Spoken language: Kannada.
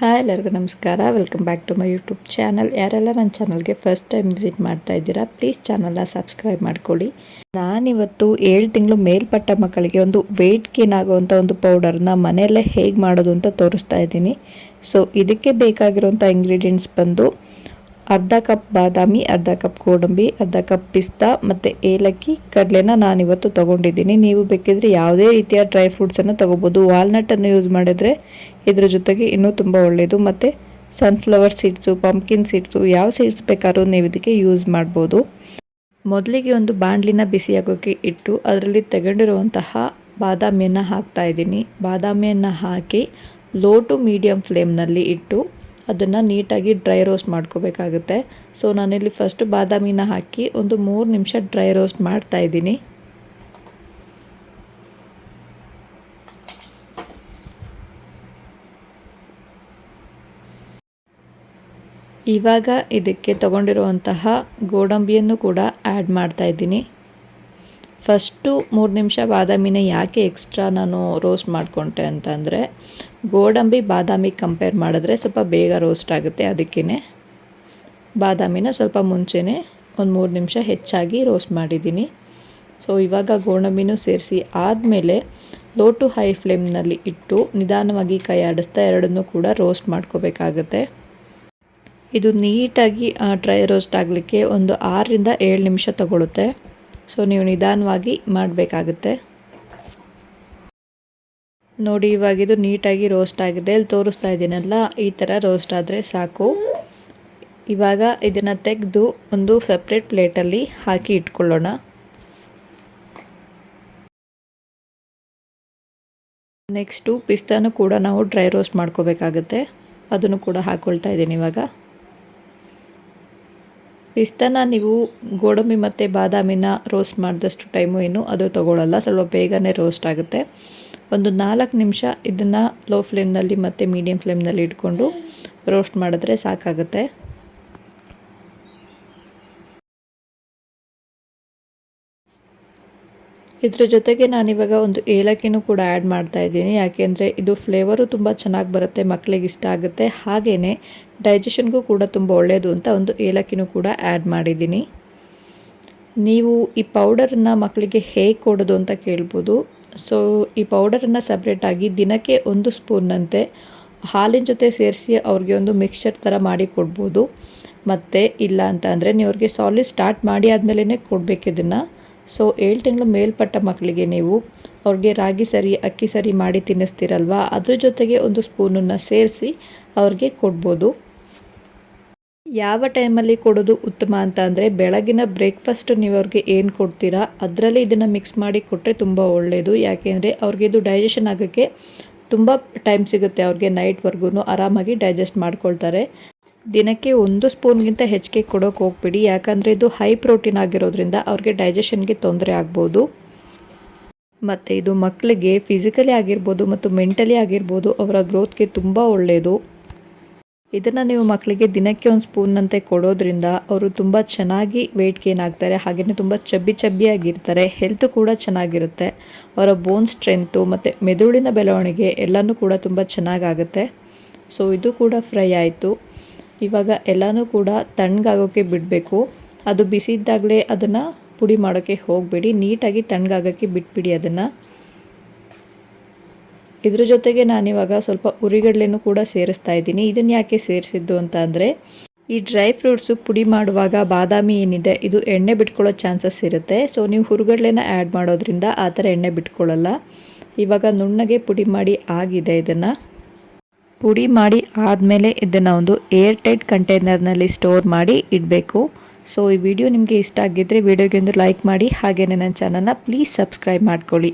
ಹಾಯ್ ಎಲ್ಲರಿಗೂ ನಮಸ್ಕಾರ. Welcome back to my YouTube channel. ಯಾರೆಲ್ಲ ನನ್ನ ಚಾನಲ್ಗೆ ಫಸ್ಟ್ ಟೈಮ್ ವಿಸಿಟ್ ಮಾಡ್ತಾ ಇದ್ದೀರಾ, ಪ್ಲೀಸ್ ಚಾನಲ್ನ ಸಬ್ಸ್ಕ್ರೈಬ್ ಮಾಡ್ಕೊಳ್ಳಿ. ನಾನಿವತ್ತು 7 ತಿಂಗಳು ಮೇಲ್ಪಟ್ಟ ಮಕ್ಕಳಿಗೆ ಒಂದು ವೆಯ್ಟ್ ಗೇನ್ ಆಗುವಂಥ ಒಂದು ಪೌಡರ್ನ ಮನೆಯಲ್ಲೇ ಹೇಗೆ ಮಾಡೋದು ಅಂತ ತೋರಿಸ್ತಾ ಇದ್ದೀನಿ. ಸೊ ಇದಕ್ಕೆ ಬೇಕಾಗಿರುವಂಥ ಇಂಗ್ರೀಡಿಯೆಂಟ್ಸ್ ಬಂದು ಅರ್ಧ ಕಪ್ ಬಾದಾಮಿ, ಅರ್ಧ ಕಪ್ ಗೋಡಂಬಿ, ಅರ್ಧ ಕಪ್ ಪಿಸ್ತಾ ಮತ್ತು ಏಲಕ್ಕಿ, ಕಡಲೆನ ನಾನಿವತ್ತು ತೊಗೊಂಡಿದ್ದೀನಿ. ನೀವು ಬೇಕಿದ್ರೆ ಯಾವುದೇ ರೀತಿಯ ಡ್ರೈ ಫ್ರೂಟ್ಸನ್ನು ತೊಗೋಬೋದು. ವಾಲ್ನಟನ್ನು ಯೂಸ್ ಮಾಡಿದರೆ ಇದ್ರ ಜೊತೆಗೆ ಇನ್ನೂ ತುಂಬ ಒಳ್ಳೆಯದು. ಮತ್ತು ಸನ್ಫ್ಲವರ್ ಸೀಡ್ಸು, ಪಂಪ್ಕಿನ್ ಸೀಡ್ಸು, ಯಾವ ಸೀಡ್ಸ್ ಬೇಕಾದ್ರೂ ನೀವು ಇದಕ್ಕೆ ಯೂಸ್ ಮಾಡ್ಬೋದು. ಮೊದಲಿಗೆ ಒಂದು ಬಾಣಲಿನ ಬಿಸಿಯಾಗೋಕ್ಕೆ ಇಟ್ಟು ಅದರಲ್ಲಿ ತಗೊಂಡಿರುವಂತಹ ಬಾದಾಮಿಯನ್ನು ಹಾಕ್ತಾ ಇದ್ದೀನಿ. ಬಾದಾಮಿಯನ್ನು ಹಾಕಿ ಲೋ ಟು ಮೀಡಿಯಮ್ ಫ್ಲೇಮ್ನಲ್ಲಿ ಇಟ್ಟು ಅದನ್ನು ನೀಟಾಗಿ ಡ್ರೈ ರೋಸ್ಟ್ ಮಾಡ್ಕೋಬೇಕಾಗುತ್ತೆ. ಸೊ ನಾನಿಲ್ಲಿ ಫಸ್ಟ್ ಬಾದಾಮಿನ ಹಾಕಿ ಒಂದು 3 ನಿಮಿಷ ಡ್ರೈ ರೋಸ್ಟ್ ಮಾಡ್ತಾ ಇದ್ದೀನಿ. ಇವಾಗ ಇದಕ್ಕೆ ತಗೊಂಡಿರುವಂತಹ ಗೋಡಂಬಿಯನ್ನು ಕೂಡ ಆ್ಯಡ್ ಮಾಡ್ತಾ ಇದ್ದೀನಿ. ಫಸ್ಟು 3 ನಿಮಿಷ ಬಾದಾಮಿನ ಯಾಕೆ ಎಕ್ಸ್ಟ್ರಾ ನಾನು ರೋಸ್ಟ್ ಮಾಡಿಕೊಂಡೆ ಅಂತಂದರೆ, ಗೋಡಂಬಿ ಬಾದಾಮಿ ಕಂಪೇರ್ ಮಾಡಿದ್ರೆ ಸ್ವಲ್ಪ ಬೇಗ ರೋಸ್ಟ್ ಆಗುತ್ತೆ. ಅದಕ್ಕೇ ಬಾದಾಮಿನ ಸ್ವಲ್ಪ ಮುಂಚೆನೇ ಒಂದು 3 ನಿಮಿಷ ಹೆಚ್ಚಾಗಿ ರೋಸ್ಟ್ ಮಾಡಿದ್ದೀನಿ. ಸೊ ಇವಾಗ ಗೋಡಂಬಿನೂ ಸೇರಿಸಿ ಆದಮೇಲೆ ಲೋ ಟು ಹೈ ಫ್ಲೇಮ್ನಲ್ಲಿ ಇಟ್ಟು ನಿಧಾನವಾಗಿ ಕೈ ಆಡಿಸ್ತಾ ಎರಡನ್ನೂ ಕೂಡ ರೋಸ್ಟ್ ಮಾಡ್ಕೋಬೇಕಾಗುತ್ತೆ. ಇದು ನೀಟಾಗಿ ಡ್ರೈ ರೋಸ್ಟ್ ಆಗಲಿಕ್ಕೆ ಒಂದು 6 ರಿಂದ 7 ನಿಮಿಷ ತಗೊಳುತ್ತೆ. ಸೊ ನೀವು ನಿಧಾನವಾಗಿ ಮಾಡಬೇಕಾಗುತ್ತೆ. ನೋಡಿ, ಇವಾಗ ಇದು ನೀಟಾಗಿ ರೋಸ್ಟ್ ಆಗಿದೆ. ಇಲ್ಲಿ ತೋರಿಸ್ತಾ ಇದ್ದೀನಲ್ಲ, ಈ ಥರ ರೋಸ್ಟ್ ಆದರೆ ಸಾಕು. ಇವಾಗ ಇದನ್ನು ತೆಗೆದು ಒಂದು ಸಪ್ರೇಟ್ ಪ್ಲೇಟಲ್ಲಿ ಹಾಕಿ ಇಟ್ಕೊಳ್ಳೋಣ. ನೆಕ್ಸ್ಟು ಪಿಸ್ತಾನು ಕೂಡ ನಾವು ಡ್ರೈ ರೋಸ್ಟ್ ಮಾಡ್ಕೋಬೇಕಾಗುತ್ತೆ. ಅದನ್ನು ಕೂಡ ಹಾಕ್ಕೊಳ್ತಾ ಇದ್ದೀನಿ. ಇವಾಗ ಪಿಸ್ತಾನ ನೀವು ಗೋಡಂಬಿ ಮತ್ತು ಬಾದಾಮಿನ ರೋಸ್ಟ್ ಮಾಡಿದಷ್ಟು ಟೈಮು ಏನು ಅದು ತಗೊಳ್ಳಲ್ಲ, ಸ್ವಲ್ಪ ಬೇಗನೆ ರೋಸ್ಟ್ ಆಗುತ್ತೆ. ಒಂದು 4 ನಿಮಿಷ ಇದನ್ನು ಲೋ ಫ್ಲೇಮ್ನಲ್ಲಿ ಮತ್ತು ಮೀಡಿಯಮ್ ಫ್ಲೇಮ್ನಲ್ಲಿ ಇಟ್ಕೊಂಡು ರೋಸ್ಟ್ ಮಾಡಿದ್ರೆ ಸಾಕಾಗುತ್ತೆ. ಇದ್ರ ಜೊತೆಗೆ ನಾನಿವಾಗ ಒಂದು ಏಲಕ್ಕಿನೂ ಕೂಡ ಆ್ಯಡ್ ಮಾಡ್ತಾ ಇದ್ದೀನಿ. ಯಾಕೆಂದರೆ ಇದು ಫ್ಲೇವರು ತುಂಬ ಚೆನ್ನಾಗಿ ಬರುತ್ತೆ, ಮಕ್ಕಳಿಗೆ ಇಷ್ಟ ಆಗುತ್ತೆ. ಹಾಗೆಯೇ ಡೈಜೆಷನ್ಗೂ ಕೂಡ ತುಂಬ ಒಳ್ಳೆಯದು ಅಂತ ಒಂದು ಏಲಕ್ಕಿನೂ ಕೂಡ ಆ್ಯಡ್ ಮಾಡಿದ್ದೀನಿ. ನೀವು ಈ ಪೌಡರನ್ನು ಮಕ್ಕಳಿಗೆ ಹೇಗೆ ಕೊಡೋದು ಅಂತ ಕೇಳ್ಬೋದು. ಸೊ ಈ ಪೌಡರನ್ನು ಸಪ್ರೇಟಾಗಿ ದಿನಕ್ಕೆ 1 ಸ್ಪೂನ್ನಂತೆ ಹಾಲಿನ ಜೊತೆ ಸೇರಿಸಿ ಅವ್ರಿಗೆ ಒಂದು ಮಿಕ್ಸ್ಚರ್ ಥರ ಮಾಡಿ ಕೊಡ್ಬೋದು. ಮತ್ತು ಇಲ್ಲ ಅಂತ ಅಂದರೆ ನೀವು ಅವ್ರಿಗೆ ಸಾಲಿಡ್ ಸ್ಟಾರ್ಟ್ ಮಾಡಿ ಆದಮೇಲೆ ಕೊಡಬೇಕು ಇದನ್ನು. ಸೊ 7 ತಿಂಗಳು ಮೇಲ್ಪಟ್ಟ ಮಕ್ಕಳಿಗೆ ನೀವು ಅವ್ರಿಗೆ ರಾಗಿ ಸರಿ, ಅಕ್ಕಿ ಸರಿ ಮಾಡಿ ತಿನ್ನಿಸ್ತೀರಲ್ವ, ಅದ್ರ ಜೊತೆಗೆ 1 ಸ್ಪೂನನ್ನು ಸೇರಿಸಿ ಅವ್ರಿಗೆ ಕೊಡ್ಬೋದು. ಯಾವ ಟೈಮಲ್ಲಿ ಕೊಡೋದು ಉತ್ತಮ ಅಂತ ಅಂದರೆ, ಬೆಳಗಿನ ಬ್ರೇಕ್ಫಾಸ್ಟ್ ನೀವು ಅವ್ರಿಗೆ ಏನು ಕೊಡ್ತೀರಾ ಅದರಲ್ಲಿ ಇದನ್ನು ಮಿಕ್ಸ್ ಮಾಡಿ ಕೊಟ್ಟರೆ ತುಂಬ ಒಳ್ಳೆಯದು. ಯಾಕೆಂದರೆ ಅವ್ರಿಗೆ ಇದು ಡೈಜೆಷನ್ ಆಗೋಕ್ಕೆ ತುಂಬ ಟೈಮ್ ಸಿಗುತ್ತೆ. ಅವ್ರಿಗೆ ನೈಟ್ವರೆಗೂ ಆರಾಮಾಗಿ ಡೈಜೆಸ್ಟ್ ಮಾಡ್ಕೊಳ್ತಾರೆ. ದಿನಕ್ಕೆ 1 ಸ್ಪೂನ್ಗಿಂತ ಹೆಚ್ಚಿಗೆ ಕೊಡೋಕೆ ಹೋಗ್ಬಿಡಿ. ಯಾಕಂದರೆ ಇದು ಹೈ ಪ್ರೋಟೀನ್ ಆಗಿರೋದ್ರಿಂದ ಅವ್ರಿಗೆ ಡೈಜೆಷನ್ಗೆ ತೊಂದರೆ ಆಗ್ಬೋದು. ಮತ್ತು ಇದು ಮಕ್ಕಳಿಗೆ ಫಿಸಿಕಲಿ ಆಗಿರ್ಬೋದು ಮತ್ತು ಮೆಂಟಲಿ ಆಗಿರ್ಬೋದು ಅವರ ಗ್ರೋತ್ಗೆ ತುಂಬ ಒಳ್ಳೆಯದು. ಇದನ್ನು ನೀವು ಮಕ್ಕಳಿಗೆ ದಿನಕ್ಕೆ 1 ಸ್ಪೂನ್ನಂತೆ ಕೊಡೋದ್ರಿಂದ ಅವರು ತುಂಬ ಚೆನ್ನಾಗಿ ವೆಯ್ಟ್ ಗೇನ್ ಆಗ್ತಾರೆ. ಹಾಗೆಯೇ ತುಂಬ ಚಬ್ಬಿಯಾಗಿರ್ತಾರೆ. ಹೆಲ್ತ್ ಕೂಡ ಚೆನ್ನಾಗಿರುತ್ತೆ. ಅವರ ಬೋನ್ ಸ್ಟ್ರೆಂತು ಮತ್ತು ಮೆದುಳಿನ ಬೆಳವಣಿಗೆ ಎಲ್ಲನೂ ಕೂಡ ತುಂಬ ಚೆನ್ನಾಗಾಗುತ್ತೆ. ಸೊ ಇದು ಕೂಡ ಫ್ರೈ ಆಯಿತು. ಇವಾಗ ಎಲ್ಲನೂ ಕೂಡ ತಣ್ಣಗಾಗೋಕ್ಕೆ ಬಿಡಬೇಕು. ಅದು ಬಿಸಿ ಇದ್ದಾಗಲೇ ಅದನ್ನು ಪುಡಿ ಮಾಡೋಕ್ಕೆ ಹೋಗಬೇಡಿ. ನೀಟಾಗಿ ತಣ್ಣಗಾಗೋಕ್ಕೆ ಬಿಟ್ಬಿಡಿ ಅದನ್ನು. ಇದ್ರ ಜೊತೆಗೆ ನಾನಿವಾಗ ಸ್ವಲ್ಪ ಉರಿಗಡಲೆನೂ ಕೂಡ ಸೇರಿಸ್ತಾ ಇದ್ದೀನಿ. ಇದನ್ನು ಯಾಕೆ ಸೇರಿಸಿದ್ದು ಅಂತ ಅಂದರೆ, ಈ ಡ್ರೈ ಫ್ರೂಟ್ಸು ಪುಡಿ ಮಾಡುವಾಗ ಬಾದಾಮಿ ಏನಿದೆ ಇದು ಎಣ್ಣೆ ಬಿಟ್ಕೊಳ್ಳೋ ಚಾನ್ಸಸ್ ಇರುತ್ತೆ. ಸೊ ನೀವು ಹುರಿಗಡಲೆನ ಆ್ಯಡ್ ಮಾಡೋದ್ರಿಂದ ಆ ಥರ ಎಣ್ಣೆ ಬಿಟ್ಕೊಳ್ಳಲ್ಲ. ಇವಾಗ ನುಣ್ಣಗೆ ಪುಡಿ ಮಾಡಿ ಆಗಿದೆ. ಇದನ್ನು ಪುಡಿ ಮಾಡಿ ಆದಮೇಲೆ ಇದನ್ನು ಒಂದು ಏರ್ ಟೈಟ್ ಕಂಟೈನರ್ನಲ್ಲಿ ಸ್ಟೋರ್ ಮಾಡಿ ಇಡಬೇಕು. ಸೊ ಈ ವಿಡಿಯೋ ನಿಮಗೆ ಇಷ್ಟ ಆಗಿದ್ದರೆ ವಿಡಿಯೋಗೆ ಒಂದು ಲೈಕ್ ಮಾಡಿ. ಹಾಗೆಯೇ ನನ್ನ ಚಾನಲ್ನ ಪ್ಲೀಸ್ ಸಬ್ಸ್ಕ್ರೈಬ್ ಮಾಡ್ಕೊಳ್ಳಿ.